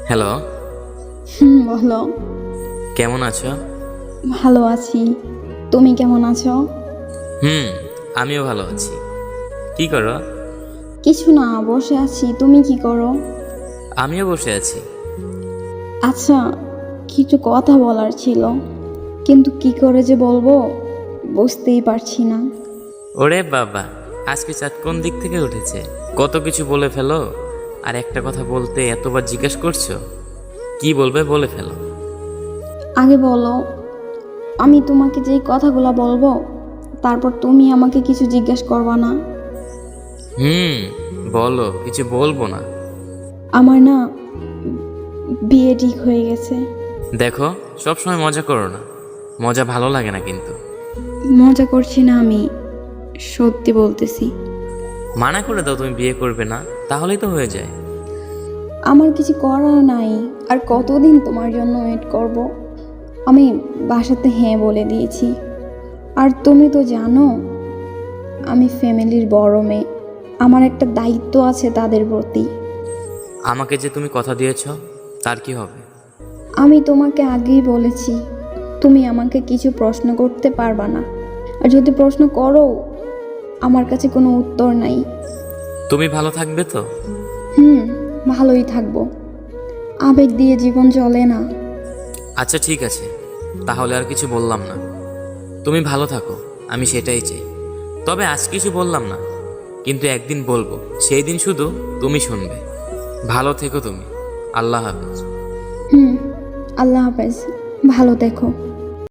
Hello. বলো। কেমন আছো? ভালো আছি। তুমি কেমন আছো? হুম, আমিও ভালো আছি। কি করো? কিছু না, বসে আছি। তুমি কি করো? আমিও বসে আছি। আচ্ছা, কিছু কথা বলার ছিল, কিন্তু কি করে যে বলবো বুঝতেই পারছি না। ওরে বাবা, আজকে চাঁদ কোন দিক থেকে উঠেছে? কত কিছু বলে ফেলো, আর একটা কথা বলতে এতবার জিজ্ঞেস করছো। কি বলবে বলে ফেলো। আগে বলো, আমি তোমাকে যেই কথাগুলো বলবো তারপর তুমি আমাকে কিছু জিজ্ঞেস করবা না? হুম, বলো, কিছু বলবো না। আমার না বিয়ে ঠিক হয়ে গেছে। দেখো, সবসময় মজা করো না, মজা ভালো লাগে না কিন্তু। মজা করছি না, আমি সত্যি বলতেছি। মানা করে দাও তুমি বিয়ে করবে না, তাহলেই তো হয়ে যায়। আমার কিছু করার নাই, আর কতদিন তোমার জন্য ওয়েট করব। আমি বাসাতে হ্যাঁ বলে দিয়েছি। আর তুমি তো জানো আমি ফ্যামিলির বড় মেয়ে, আমার একটা দায়িত্ব আছে তাদের প্রতি। আমাকে যে তুমি কথা দিয়েছো, তার কি হবে? আমি তোমাকে আগেই বলেছি তুমি আমাকে কিছু প্রশ্ন করতে পারবা না, আর যদি প্রশ্ন করো আমার কাছে কোনো উত্তর নাই। তুমি ভালো থাকবে তো? হুম, ভালোই থাকবো। আবেগ দিয়ে জীবন চলে না। আচ্ছা ঠিক আছে, তাহলে আর কিছু বললাম না। তুমি ভালো থাকো, আমি সেটাই চাই। তবে আজ কিছু বললাম না, কিন্তু একদিন বলবো, সেই দিন শুধু তুমি শুনবে। ভালো থেকো তুমি। আল্লাহ হাফেজ। হুম, আল্লাহ হাফেজ। ভালো দেখো।